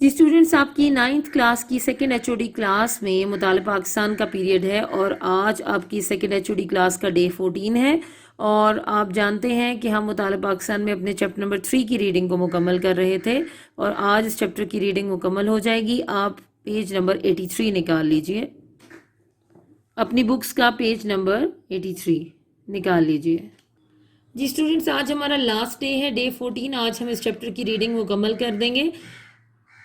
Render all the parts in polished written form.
جی students, آپ کی 9th class کی سیکنڈ HOD کلاس میں مطالعہ پاکستان کا پیریڈ ہے اور آج آپ کی سیکنڈ HOD کلاس کا ڈے 14 ہے، اور آپ جانتے ہیں کہ ہم مطالعہ پاکستان میں اپنے چیپٹر نمبر 3 کی ریڈنگ کو مکمل کر رہے تھے، اور آج اس چیپٹر کی ریڈنگ مکمل ہو جائے گی۔ آپ پیج نمبر 83 نکال لیجئے، اپنی بکس کا پیج نمبر 83 نکال لیجئے۔ جی اسٹوڈنٹس، آج ہمارا لاسٹ ڈے ہے، ڈے 14۔ آج ہم اس چیپٹر کی ریڈنگ مکمل کر دیں گے۔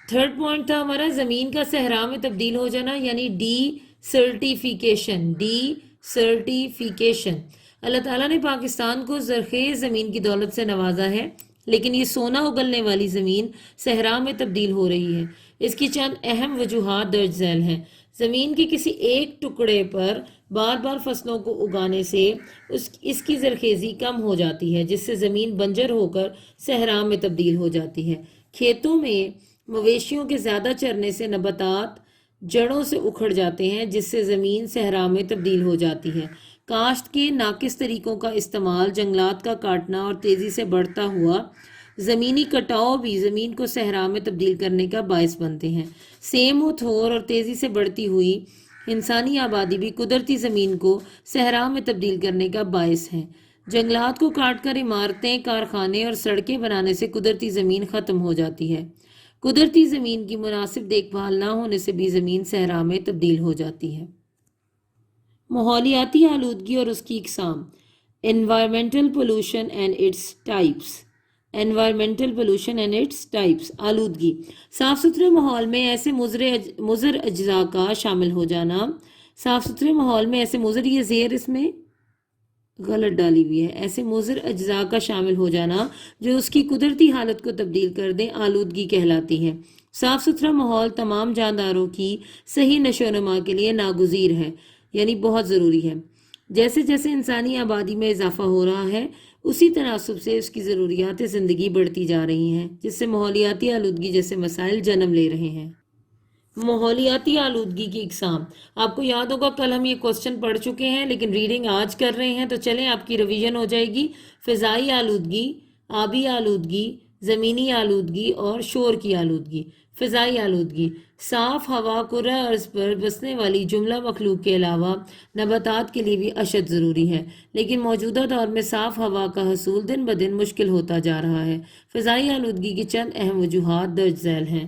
تھرڈ پوائنٹ تھا ہمارا زمین کا صحرا میں تبدیل ہو جانا، یعنی ڈی سرٹیفیکیشن۔ Decertification. اللہ تعالیٰ نے پاکستان کو زرخیز زمین کی دولت سے نوازا ہے، لیکن یہ سونا اگلنے والی زمین صحرا میں تبدیل ہو رہی ہے۔ اس کی چند اہم وجوہات درج ذیل ہیں۔ زمین کے کسی ایک ٹکڑے پر بار بار فصلوں کو اگانے سے اس کی زرخیزی کم ہو جاتی ہے، جس سے زمین بنجر ہو کر صحرا میں تبدیل ہو جاتی ہے۔ کھیتوں میں مویشیوں کے زیادہ چرنے سے نباتات جڑوں سے اکھڑ جاتے ہیں، جس سے زمین صحرا میں تبدیل ہو جاتی ہے۔ کاشت کے ناقص طریقوں کا استعمال، جنگلات کا کاٹنا اور تیزی سے بڑھتا ہوا زمینی کٹاؤ بھی زمین کو صحرا میں تبدیل کرنے کا باعث بنتے ہیں۔ سیم و تھور اور تیزی سے بڑھتی ہوئی انسانی آبادی بھی قدرتی زمین کو صحرا میں تبدیل کرنے کا باعث ہے۔ جنگلات کو کاٹ کر عمارتیں، کارخانے اور سڑکیں بنانے سے قدرتی زمین ختم ہو جاتی ہے۔ قدرتی زمین کی مناسب دیکھ بھال نہ ہونے سے بھی زمین صحرا میں تبدیل ہو جاتی ہے۔ ماحولیاتی آلودگی اور اس کی اقسام۔ Environmental pollution and its types. Environmental pollution and its types. آلودگی، صاف ستھرے ماحول میں ایسے مضر اجزاء کا شامل ہو جانا۔ صاف ستھرے ماحول میں ایسے مضر، یہ زیر اس میں غلط ڈالی ہوئی ہے، ایسے مضر اجزاء کا شامل ہو جانا جو اس کی قدرتی حالت کو تبدیل کر دیں، آلودگی کہلاتی ہے۔ صاف ستھرا ماحول تمام جانداروں کی صحیح نشو و نما کے لیے ناگزیر ہے، یعنی بہت ضروری ہے۔ جیسے جیسے انسانی آبادی میں اضافہ ہو رہا ہے، اسی تناسب سے اس کی ضروریات زندگی بڑھتی جا رہی ہیں، جس سے ماحولیاتی آلودگی جیسے مسائل جنم لے رہے ہیں۔ ماحولیاتی آلودگی کی اقسام۔ آپ کو یاد ہوگا کل ہم یہ کوسچن پڑھ چکے ہیں، لیکن ریڈنگ آج کر رہے ہیں، تو چلیں آپ کی ریویژن ہو جائے گی۔ فضائی آلودگی، آبی آلودگی، زمینی آلودگی اور شور کی آلودگی۔ فضائی آلودگی، صاف ہوا کرۂ ارض پر بسنے والی جملہ مخلوق کے علاوہ نباتات کے لیے بھی اشد ضروری ہے، لیکن موجودہ دور میں صاف ہوا کا حصول دن بدن مشکل ہوتا جا رہا ہے۔ فضائی آلودگی کی چند اہم وجوہات درج ذیل ہیں۔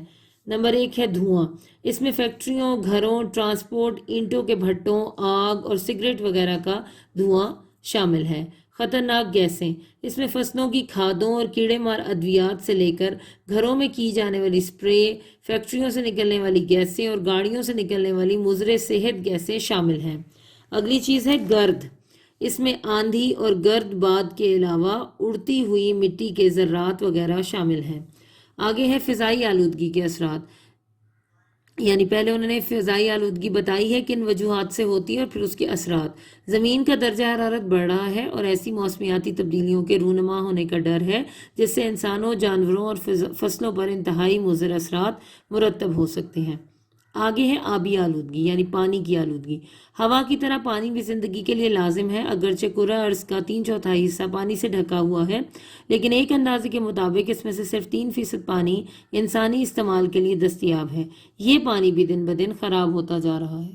نمبر 1 ہے دھواں۔ اس میں فیکٹریوں، گھروں، ٹرانسپورٹ، اینٹوں کے بھٹوں، آگ اور سگریٹ وغیرہ کا دھواں شامل ہے۔ خطرناک گیسیں، اس میں فصلوں کی کھادوں اور کیڑے مار ادویات سے لے کر گھروں میں کی جانے والی سپرے، فیکٹریوں سے نکلنے والی گیسیں اور گاڑیوں سے نکلنے والی مضر صحت گیسیں شامل ہیں۔ اگلی چیز ہے گرد۔ اس میں آندھی اور گرد باد کے علاوہ اڑتی ہوئی مٹی کے ذرات وغیرہ شامل ہیں۔ آگے ہے فضائی آلودگی کے اثرات، یعنی پہلے انہوں نے فضائی آلودگی بتائی ہے کن وجوہات سے ہوتی ہے اور پھر اس کے اثرات۔ زمین کا درجہ حرارت بڑھ رہا ہے اور ایسی موسمیاتی تبدیلیوں کے رونما ہونے کا ڈر ہے جس سے انسانوں، جانوروں اور فصلوں پر انتہائی مضر اثرات مرتب ہو سکتے ہیں۔ آگے ہے آبی آلودگی، یعنی پانی کی آلودگی۔ ہوا کی طرح پانی بھی زندگی کے لیے لازم ہے، اگرچہ کرۂ ارض کا 3/4 حصہ پانی سے ڈھکا ہوا ہے، لیکن ایک اندازے کے مطابق اس میں سے صرف 3% پانی انسانی استعمال کے لیے دستیاب ہے۔ یہ پانی بھی دن بدن خراب ہوتا جا رہا ہے،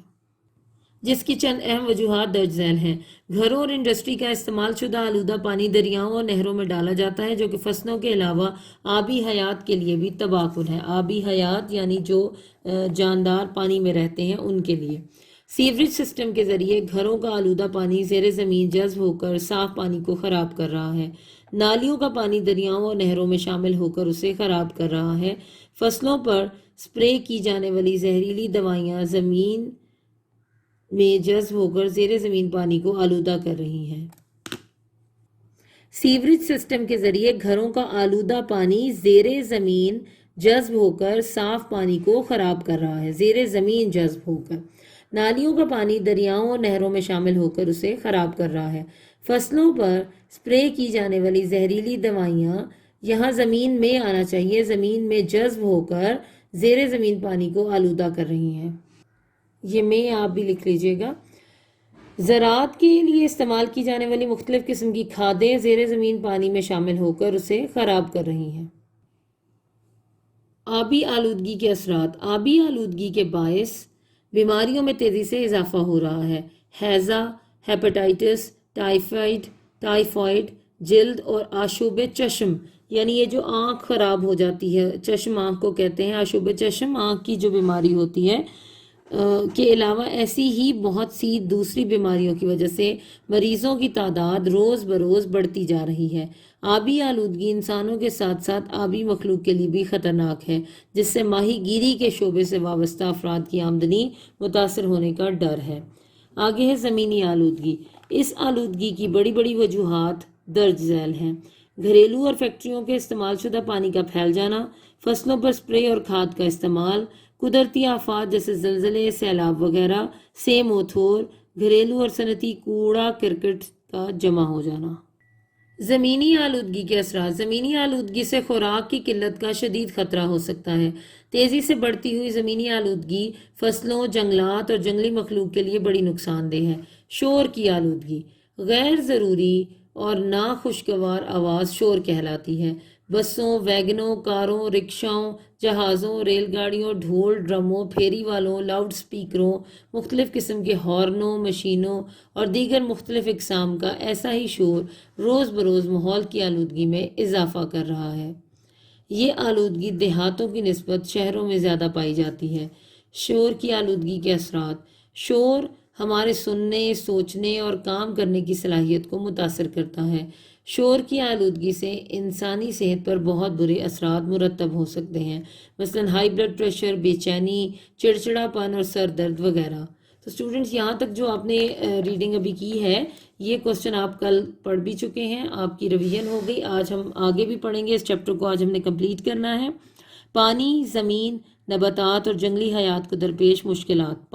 جس کی چند اہم وجوہات درج ذیل ہیں۔ گھروں اور انڈسٹری کا استعمال شدہ آلودہ پانی دریاؤں اور نہروں میں ڈالا جاتا ہے، جو کہ فصلوں کے علاوہ آبی حیات کے لیے بھی تباہ کن ہے۔ آبی حیات یعنی جو جاندار پانی میں رہتے ہیں ان کے لیے۔ سیوریج سسٹم کے ذریعے گھروں کا آلودہ پانی زیر زمین جذب ہو کر صاف پانی کو خراب کر رہا ہے۔ نالیوں کا پانی دریاؤں اور نہروں میں شامل ہو کر اسے خراب کر رہا ہے۔ فصلوں پر سپرے کی جانے والی زہریلی دوائیاں زمین میں جذب ہو کر زیر زمین پانی کو آلودہ کر رہی ہیں۔ سیوریج سسٹم کے ذریعے گھروں کا آلودہ پانی زیر زمین جذب ہو کر صاف پانی کو خراب کر رہا ہے، زیر زمین جذب ہو کر۔ نالیوں کا پانی دریاؤں اور نہروں میں شامل ہو کر اسے خراب کر رہا ہے۔ فصلوں پر سپرے کی جانے والی زہریلی دوائیاں یہاں زمین میں آنا چاہیے، زمین میں جذب ہو کر زیر زمین پانی کو آلودہ کر رہی ہیں۔ یہ میں آپ بھی لکھ لیجئے گا۔ زراعت کے لیے استعمال کی جانے والی مختلف قسم کی کھادیں زیر زمین پانی میں شامل ہو کر اسے خراب کر رہی ہیں۔ آبی آلودگی کے اثرات۔ آبی آلودگی کے باعث بیماریوں میں تیزی سے اضافہ ہو رہا ہے۔ ہیضہ، ہیپاٹائٹس، ٹائفائڈ، جلد اور آشوب چشم، یعنی یہ جو آنکھ خراب ہو جاتی ہے، چشم آنکھ کو کہتے ہیں، آشوب چشم آنکھ کی جو بیماری ہوتی ہے کے علاوہ ایسی ہی بہت سی دوسری بیماریوں کی وجہ سے مریضوں کی تعداد روز بروز بڑھتی جا رہی ہے۔ آبی آلودگی انسانوں کے ساتھ ساتھ آبی مخلوق کے لیے بھی خطرناک ہے، جس سے ماہی گیری کے شعبے سے وابستہ افراد کی آمدنی متاثر ہونے کا ڈر ہے۔ آگے ہے زمینی آلودگی۔ اس آلودگی کی بڑی بڑی وجوہات درج ذیل ہیں: گھریلو اور فیکٹریوں کے استعمال شدہ پانی کا پھیل جانا، فصلوں پر اسپرے اور کھاد کا استعمال، قدرتی آفات جیسے زلزلے، سیلاب وغیرہ، سیم و تھور، گھریلو اور صنعتی کوڑا کرکٹ کا جمع ہو جانا۔ زمینی آلودگی کے اثرات۔ زمینی آلودگی سے خوراک کی قلت کا شدید خطرہ ہو سکتا ہے۔ تیزی سے بڑھتی ہوئی زمینی آلودگی فصلوں، جنگلات اور جنگلی مخلوق کے لیے بڑی نقصان دہ ہے۔ شور کی آلودگی۔ غیر ضروری اور ناخوشگوار آواز شور کہلاتی ہے۔ بسوں، ویگنوں، کاروں، رکشاؤں، جہازوں، ریل گاڑیوں، ڈھول، ڈرموں، پھیری والوں، لاؤڈ سپیکروں، مختلف قسم کے ہارنوں، مشینوں اور دیگر مختلف اقسام کا ایسا ہی شور روز بروز ماحول کی آلودگی میں اضافہ کر رہا ہے۔ یہ آلودگی دیہاتوں کی نسبت شہروں میں زیادہ پائی جاتی ہے۔ شور کی آلودگی کے اثرات۔ شور ہمارے سننے، سوچنے اور کام کرنے کی صلاحیت کو متاثر کرتا ہے۔ شور کی آلودگی سے انسانی صحت پر بہت برے اثرات مرتب ہو سکتے ہیں، مثلاً ہائی بلڈ پریشر، بے چینی، چڑچڑاپن اور سر درد وغیرہ۔ تو اسٹوڈنٹس، یہاں تک جو آپ نے ریڈنگ ابھی کی ہے، یہ کوسچن آپ کل پڑھ بھی چکے ہیں، آپ کی ریویژن ہو گئی۔ آج ہم آگے بھی پڑھیں گے، اس چیپٹر کو آج ہم نے کمپلیٹ کرنا ہے۔ پانی، زمین، نباتات اور جنگلی حیات کو درپیش مشکلات۔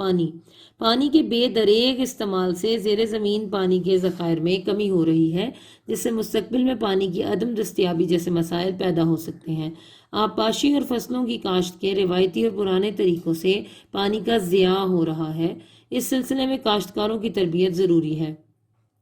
پانی کے بے دریغ استعمال سے زیر زمین پانی کے ذخائر میں کمی ہو رہی ہے، جس سے مستقبل میں پانی کی عدم دستیابی جیسے مسائل پیدا ہو سکتے ہیں۔ آبپاشی اور فصلوں کی کاشت کے روایتی اور پرانے طریقوں سے پانی کا ضیاع ہو رہا ہے۔ اس سلسلے میں کاشتکاروں کی تربیت ضروری ہے۔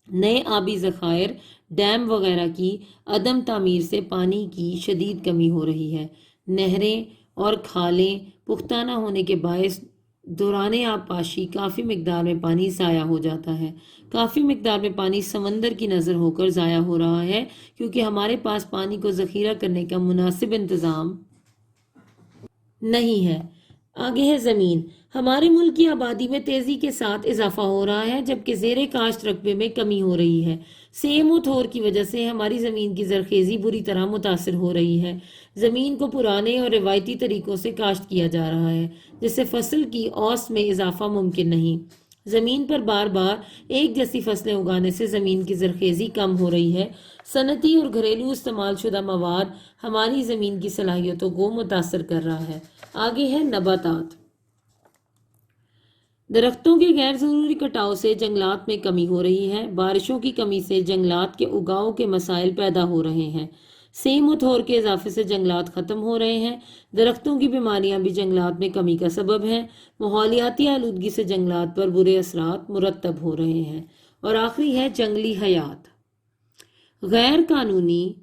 نئے آبی ذخائر، ڈیم وغیرہ کی عدم تعمیر سے پانی کی شدید کمی ہو رہی ہے۔ نہریں اور کھالیں پختہ نہ ہونے کے باعث دوران آبپاشی کافی مقدار میں پانی ضائع ہو جاتا ہے۔ کافی مقدار میں پانی سمندر کی نظر ہو کر ضائع ہو رہا ہے، کیونکہ ہمارے پاس پانی کو ذخیرہ کرنے کا مناسب انتظام نہیں ہے۔ آگے ہے زمین۔ ہمارے ملک کی آبادی میں تیزی کے ساتھ اضافہ ہو رہا ہے، جبکہ زیر کاشت رقبے میں کمی ہو رہی ہے۔ سیم و تھور کی وجہ سے ہماری زمین کی زرخیزی بری طرح متاثر ہو رہی ہے۔ زمین کو پرانے اور روایتی طریقوں سے کاشت کیا جا رہا ہے، جس سے فصل کی اوسط میں اضافہ ممکن نہیں۔ زمین پر بار بار ایک جیسی فصلیں اگانے سے زمین کی زرخیزی کم ہو رہی ہے۔ صنعتی اور گھریلو استعمال شدہ مواد ہماری زمین کی صلاحیتوں کو متاثر کر رہا ہے۔ آگے ہے نباتات۔ درختوں کے غیر ضروری کٹاؤ سے جنگلات میں کمی ہو رہی ہے۔ بارشوں کی کمی سے جنگلات کے اگاؤ کے مسائل پیدا ہو رہے ہیں۔ سیم و تھور کے اضافے سے جنگلات ختم ہو رہے ہیں۔ درختوں کی بیماریاں بھی جنگلات میں کمی کا سبب ہیں۔ ماحولیاتی آلودگی سے جنگلات پر برے اثرات مرتب ہو رہے ہیں۔ اور آخری ہے جنگلی حیات۔ غیر قانونی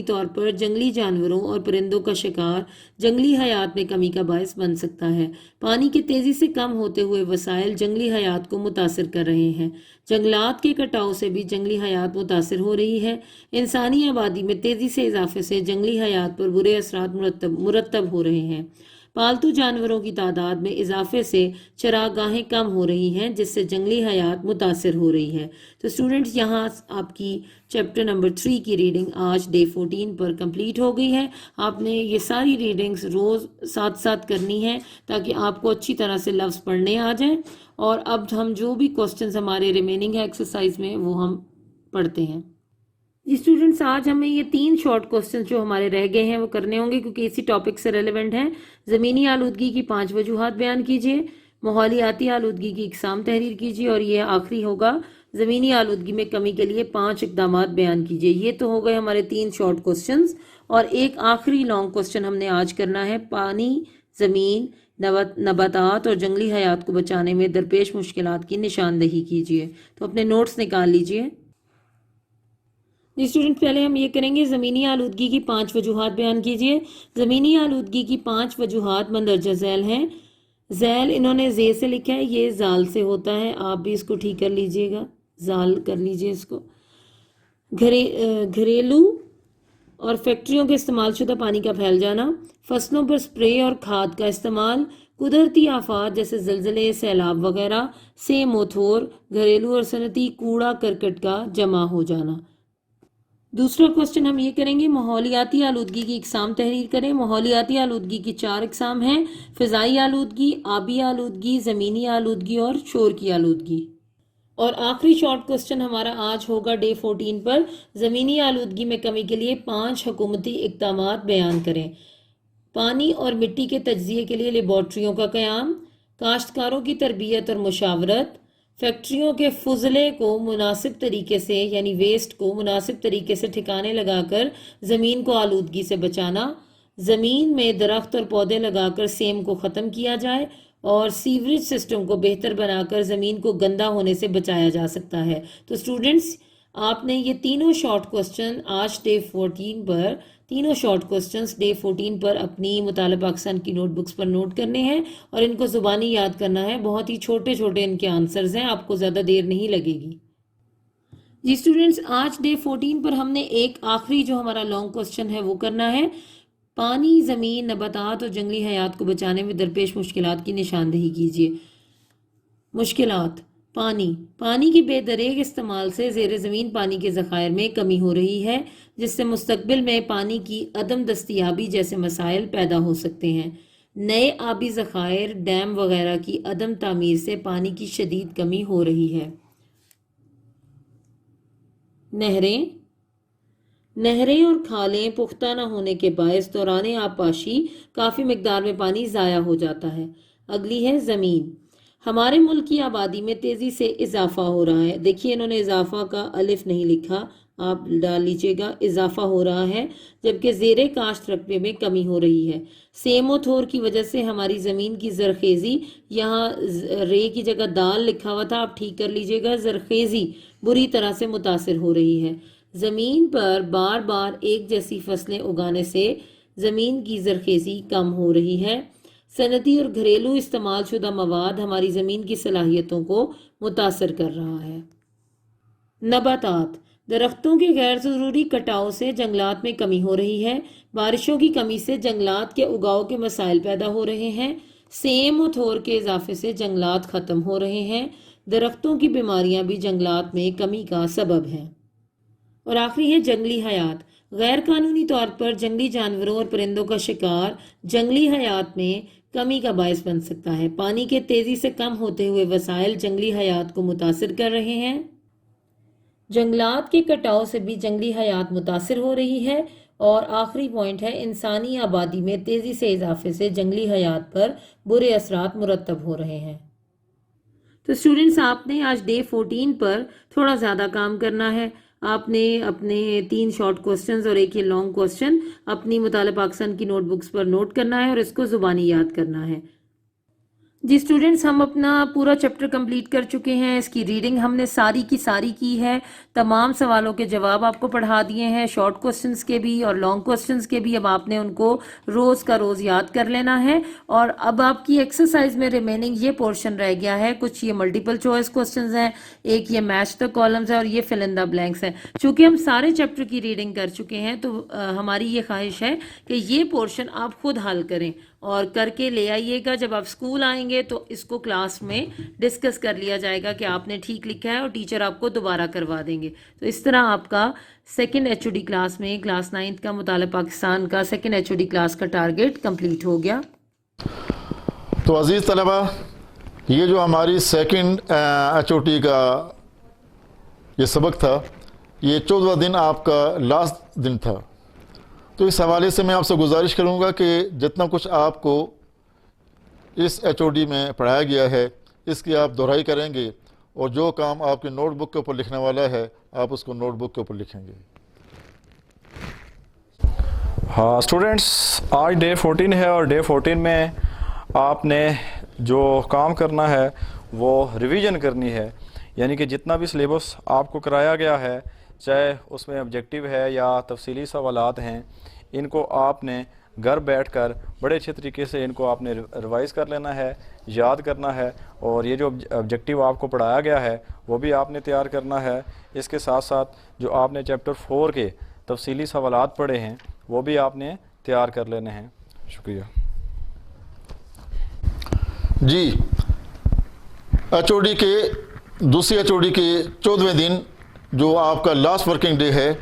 طور پر جنگلی جانوروں اور پرندوں کا شکار جنگلی حیات میں کمی کا باعث بن سکتا ہے۔ پانی کے تیزی سے کم ہوتے ہوئے وسائل جنگلی حیات کو متاثر کر رہے ہیں۔ جنگلات کے کٹاؤ سے بھی جنگلی حیات متاثر ہو رہی ہے۔ انسانی آبادی میں تیزی سے اضافے سے جنگلی حیات پر برے اثرات مرتب ہو رہے ہیں۔ پالتو جانوروں کی تعداد میں اضافے سے چراگاہیں کم ہو رہی ہیں، جس سے جنگلی حیات متاثر ہو رہی ہے۔ تو اسٹوڈنٹس، یہاں آپ کی چیپٹر نمبر 3 کی ریڈنگ آج ڈے 14 پر کمپلیٹ ہو گئی ہے۔ آپ نے یہ ساری ریڈنگز روز ساتھ ساتھ کرنی ہے، تاکہ آپ کو اچھی طرح سے لفظ پڑھنے آ جائیں۔ اور اب ہم جو بھی کوسچنز ہمارے ریمیننگ ہے ایکسرسائز میں، وہ ہم پڑھتے ہیں۔ اسٹوڈنٹس، آج ہمیں یہ 3 شارٹ کوسچنز جو ہمارے رہ گئے ہیں وہ کرنے ہوں گے، کیونکہ اسی ٹاپک سے ریلیونٹ ہیں۔ زمینی آلودگی کی 5 وجوہات بیان کیجیے، ماحولیاتی آلودگی کی اقسام تحریر کیجیے، اور یہ آخری ہوگا زمینی آلودگی میں کمی کے لیے 5 اقدامات بیان کیجیے۔ یہ تو ہو گئے ہمارے 3 شارٹ کوسچنز، اور ایک آخری لانگ کوسچن ہم نے آج کرنا ہے، پانی، زمین، نباتات اور جنگلی حیات کو بچانے میں درپیش مشکلات کی نشاندہی کیجیے۔ تو اپنے نوٹس نکال لیجیے۔ جی اسٹوڈنٹ، پہلے ہم یہ کریں گے زمینی آلودگی کی 5 وجوہات بیان کیجیے. زمینی آلودگی کی 5 وجوہات مندرجہ ذیل ہیں. ذیل انہوں نے زے سے لکھا ہے، یہ زال سے ہوتا ہے، آپ بھی اس کو ٹھیک کر لیجئے گا، زال کر لیجئے اس کو. گھریلو اور فیکٹریوں کے استعمال شدہ پانی کا پھیل جانا، فصلوں پر سپرے اور کھاد کا استعمال، قدرتی آفات جیسے زلزلے، سیلاب وغیرہ سے موتھور، گھریلو اور صنعتی کوڑا کرکٹ کا جمع ہو جانا. دوسرا کوشچن ہم یہ کریں گے، ماحولیاتی آلودگی کی اقسام تحریر کریں. ماحولیاتی آلودگی کی 4 اقسام ہیں: فضائی آلودگی، آبی آلودگی، زمینی آلودگی اور شور کی آلودگی. اور آخری شارٹ کوشچن ہمارا آج ہوگا ڈے 14 پر، زمینی آلودگی میں کمی کے لیے 5 حکومتی اقدامات بیان کریں. پانی اور مٹی کے تجزیے کے لیے لیبارٹریوں کا قیام، کاشتکاروں کی تربیت اور مشاورت، فیکٹریوں کے فضلے کو مناسب طریقے سے یعنی ویسٹ کو مناسب طریقے سے ٹھکانے لگا کر زمین کو آلودگی سے بچانا، زمین میں درخت اور پودے لگا کر سیم کو ختم کیا جائے، اور سیوریج سسٹم کو بہتر بنا کر زمین کو گندا ہونے سے بچایا جا سکتا ہے. تو اسٹوڈنٹس، آپ نے یہ تینوں شارٹ کوسچن آج ڈے 14 پر، تینوں شارٹ کوسچنز ڈے 14 پر اپنی مطالعہ پاکستان کی نوٹ بکس پر نوٹ کرنے ہیں اور ان کو زبانی یاد کرنا ہے. بہت ہی چھوٹے چھوٹے ان کے آنسرز ہیں، آپ کو زیادہ دیر نہیں لگے گی. جی اسٹوڈنٹس، آج ڈے 14 پر ہم نے ایک آخری جو ہمارا لانگ کوسچن ہے وہ کرنا ہے. پانی، زمین، نباتات اور جنگلی حیات کو بچانے میں درپیش مشکلات کی نشاندہی کیجیے. مشکلات: پانی کی بے دریغ استعمال سے زیر زمین پانی کے ذخائر میں کمی ہو رہی ہے، جس سے مستقبل میں پانی کی عدم دستیابی جیسے مسائل پیدا ہو سکتے ہیں. نئے آبی ذخائر، ڈیم وغیرہ کی عدم تعمیر سے پانی کی شدید کمی ہو رہی ہے. نہریں اور کھالیں پختہ نہ ہونے کے باعث دوران آبپاشی کافی مقدار میں پانی ضائع ہو جاتا ہے. اگلی ہے زمین. ہمارے ملک کی آبادی میں تیزی سے اضافہ ہو رہا ہے. دیکھیے انہوں نے اضافہ کا الف نہیں لکھا، آپ ڈال لیجئے گا. اضافہ ہو رہا ہے جبکہ زیر کاشت رقبے میں کمی ہو رہی ہے. سیم و تھور کی وجہ سے ہماری زمین کی زرخیزی، یہاں رے کی جگہ دال لکھا ہوا تھا، آپ ٹھیک کر لیجئے گا، زرخیزی بری طرح سے متاثر ہو رہی ہے. زمین پر بار بار ایک جیسی فصلیں اگانے سے زمین کی زرخیزی کم ہو رہی ہے. صنعتی اور گھریلو استعمال شدہ مواد ہماری زمین کی صلاحیتوں کو متاثر کر رہا ہے. نباتات: درختوں کے غیر ضروری کٹاؤ سے جنگلات میں کمی ہو رہی ہے. بارشوں کی کمی سے جنگلات کے اگاؤ کے مسائل پیدا ہو رہے ہیں. سیم و تھور کے اضافے سے جنگلات ختم ہو رہے ہیں. درختوں کی بیماریاں بھی جنگلات میں کمی کا سبب ہیں. اور آخری ہے جنگلی حیات. غیر قانونی طور پر جنگلی جانوروں اور پرندوں کا شکار جنگلی حیات میں کمی کا باعث بن سکتا ہے. پانی کے تیزی سے کم ہوتے ہوئے وسائل جنگلی حیات کو متاثر کر رہے ہیں. جنگلات کے کٹاؤ سے بھی جنگلی حیات متاثر ہو رہی ہے. اور آخری پوائنٹ ہے انسانی آبادی میں تیزی سے اضافے سے جنگلی حیات پر برے اثرات مرتب ہو رہے ہیں. تو اسٹوڈنٹس، آپ نے آج ڈے 14 پر تھوڑا زیادہ کام کرنا ہے. آپ نے اپنے 3 شارٹ کوسچنز اور ایک یہ لانگ کوسچن اپنی مطالعہ پاکستان کی نوٹ بکس پر نوٹ کرنا ہے اور اس کو زبانی یاد کرنا ہے. جی اسٹوڈنٹس، ہم اپنا پورا چیپٹر کمپلیٹ کر چکے ہیں. اس کی ریڈنگ ہم نے ساری کی ہے. تمام سوالوں کے جواب آپ کو پڑھا دیے ہیں، شارٹ کوسچنز کے بھی اور لانگ کوسچنز کے بھی. اب آپ نے ان کو روز کا روز یاد کر لینا ہے. اور اب آپ کی ایکسرسائز میں ریمیننگ یہ پورشن رہ گیا ہے. کچھ یہ ملٹیپل چوائس کوسچنز ہیں، ایک یہ میچ دا کالمز ہے اور یہ فل ان دا بلینکس ہے. چونکہ ہم سارے چیپٹر کی ریڈنگ کر چکے ہیں تو ہماری یہ خواہش ہے کہ یہ پورشن آپ خود حل کریں اور کر کے لے آئیے گا. جب آپ اسکول آئیں گے تو اس کو کلاس میں ڈسکس کر لیا جائے گا کہ آپ نے ٹھیک لکھا ہے اور ٹیچر آپ کو دوبارہ کروا دیں گے. تو اس طرح آپ کا سیکنڈ HOD کلاس میں کلاس 9 کا مطالعہ پاکستان کا سیکنڈ HOD کلاس کا ٹارگیٹ کمپلیٹ ہو گیا. تو عزیز طلبہ، یہ جو ہماری سیکنڈ HOD کا یہ سبق تھا، یہ 14واں دن آپ کا لاسٹ دن تھا. تو اس حوالے سے میں آپ سے گزارش کروں گا کہ جتنا کچھ آپ کو اس HOD میں پڑھایا گیا ہے اس کی آپ دہرائی کریں گے اور جو کام آپ کی نوٹ بک کے اوپر لکھنے والا ہے آپ اس کو نوٹ بک کے اوپر لکھیں گے. ہاں اسٹوڈنٹس، آج ڈے 14 ہے اور ڈے 14 میں آپ نے جو کام کرنا ہے وہ ریویژن کرنی ہے. یعنی کہ جتنا بھی سلیبس آپ کو کرایا گیا ہے چاہے اس میں آبجیکٹیو ہے یا تفصیلی سوالات ہیں، ان کو آپ نے گھر بیٹھ کر بڑے اچھے طریقے سے ان کو آپ نے ریوائز کر لینا ہے، یاد کرنا ہے، اور یہ جو آبجیکٹیو آپ کو پڑھایا گیا ہے وہ بھی آپ نے تیار کرنا ہے۔ اس کے ساتھ ساتھ جو آپ نے چیپٹر 4 کے تفصیلی سوالات پڑھے ہیں وہ بھی آپ نے تیار کر لینے ہیں۔ شکریہ۔ جی، ایچ او ڈی کے دوسری ایچ او ڈی کے 14ویں دن جو آپ کا لاسٹ ورکنگ ڈے ہے،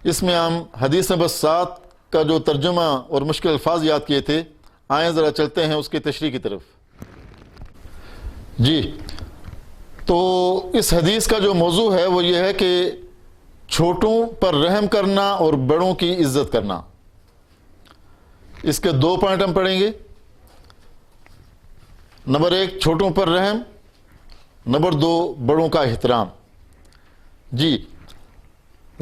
اس میں ہم حدیث نمبر 7 کا جو ترجمہ اور مشکل الفاظ یاد کیے تھے، آئیں ذرا چلتے ہیں اس کی تشریح کی طرف۔ جی، تو اس حدیث کا جو موضوع ہے وہ یہ ہے کہ چھوٹوں پر رحم کرنا اور بڑوں کی عزت کرنا۔ اس کے 2 پوائنٹ ہم پڑھیں گے۔ نمبر 1 چھوٹوں پر رحم، نمبر 2 بڑوں کا احترام۔ جی،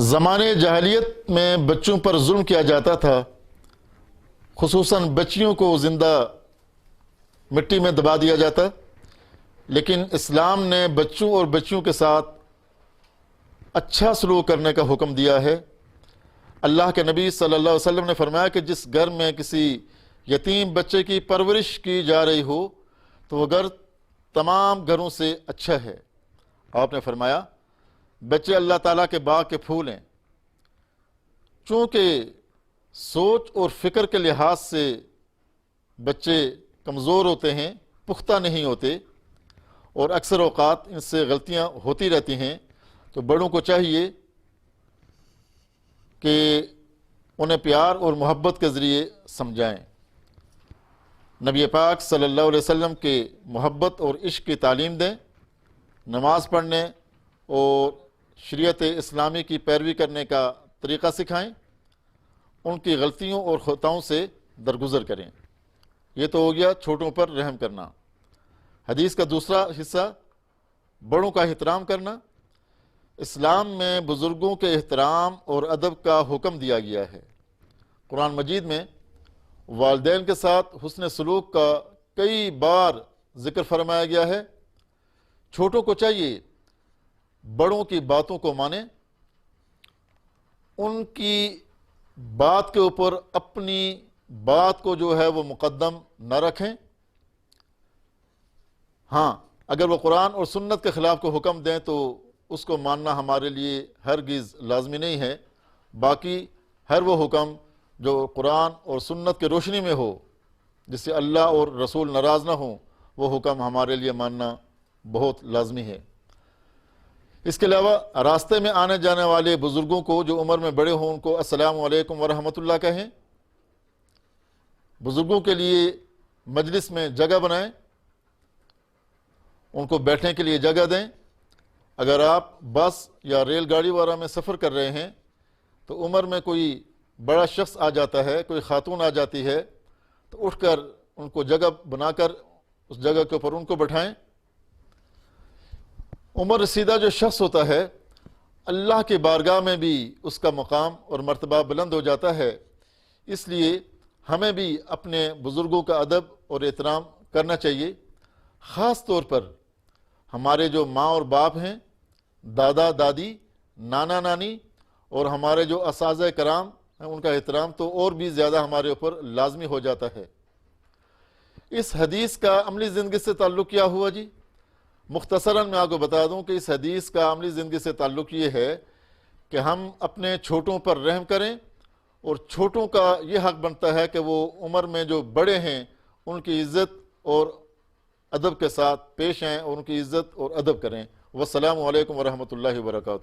زمانے جاہلیت میں بچوں پر ظلم کیا جاتا تھا، خصوصاً بچیوں کو زندہ مٹی میں دبا دیا جاتا، لیکن اسلام نے بچوں اور بچیوں کے ساتھ اچھا سلوک کرنے کا حکم دیا ہے۔ اللہ کے نبی صلی اللہ علیہ وسلم نے فرمایا کہ جس گھر میں کسی یتیم بچے کی پرورش کی جا رہی ہو تو وہ گھر تمام گھروں سے اچھا ہے۔ آپ نے فرمایا بچے اللہ تعالیٰ کے باغ کے پھول ہیں۔ چونکہ سوچ اور فکر کے لحاظ سے بچے کمزور ہوتے ہیں، پختہ نہیں ہوتے، اور اکثر اوقات ان سے غلطیاں ہوتی رہتی ہیں، تو بڑوں کو چاہیے کہ انہیں پیار اور محبت کے ذریعے سمجھائیں۔ نبی پاک صلی اللہ علیہ وسلم کے محبت اور عشق کی تعلیم دیں، نماز پڑھنے اور شریعت اسلامی کی پیروی کرنے کا طریقہ سکھائیں، ان کی غلطیوں اور خطاؤں سے درگزر کریں۔ یہ تو ہو گیا چھوٹوں پر رحم کرنا۔ حدیث کا دوسرا حصہ بڑوں کا احترام کرنا۔ اسلام میں بزرگوں کے احترام اور ادب کا حکم دیا گیا ہے۔ قرآن مجید میں والدین کے ساتھ حسن سلوک کا کئی بار ذکر فرمایا گیا ہے۔ چھوٹوں کو چاہیے بڑوں کی باتوں کو مانیں، ان کی بات کے اوپر اپنی بات کو جو ہے وہ مقدم نہ رکھیں۔ ہاں، اگر وہ قرآن اور سنت کے خلاف کو حکم دیں تو اس کو ماننا ہمارے لیے ہرگز لازمی نہیں ہے۔ باقی ہر وہ حکم جو قرآن اور سنت کی روشنی میں ہو، جس سے اللہ اور رسول ناراض نہ ہوں، وہ حکم ہمارے لیے ماننا بہت لازمی ہے۔ اس کے علاوہ راستے میں آنے جانے والے بزرگوں کو جو عمر میں بڑے ہوں ان کو السلام علیکم ورحمۃ اللہ کہیں۔ بزرگوں کے لیے مجلس میں جگہ بنائیں، ان کو بیٹھنے کے لیے جگہ دیں۔ اگر آپ بس یا ریل گاڑی وغیرہ میں سفر کر رہے ہیں تو عمر میں کوئی بڑا شخص آ جاتا ہے، کوئی خاتون آ جاتی ہے، تو اٹھ کر ان کو جگہ بنا کر اس جگہ کے اوپر ان کو بٹھائیں۔ عمر رسیدہ جو شخص ہوتا ہے، اللہ کی بارگاہ میں بھی اس کا مقام اور مرتبہ بلند ہو جاتا ہے، اس لیے ہمیں بھی اپنے بزرگوں کا ادب اور احترام کرنا چاہیے۔ خاص طور پر ہمارے جو ماں اور باپ ہیں، دادا دادی، نانا نانی، اور ہمارے جو اساتذہ کرام ہیں، ان کا احترام تو اور بھی زیادہ ہمارے اوپر لازمی ہو جاتا ہے۔ اس حدیث کا عملی زندگی سے تعلق کیا ہوا جی؟ مختصراً میں آپ کو بتا دوں کہ اس حدیث کا عملی زندگی سے تعلق یہ ہے کہ ہم اپنے چھوٹوں پر رحم کریں، اور چھوٹوں کا یہ حق بنتا ہے کہ وہ عمر میں جو بڑے ہیں ان کی عزت اور ادب کے ساتھ پیش آئیں اور ان کی عزت اور ادب کریں۔ والسلام علیکم ورحمۃ اللہ وبرکاتہ۔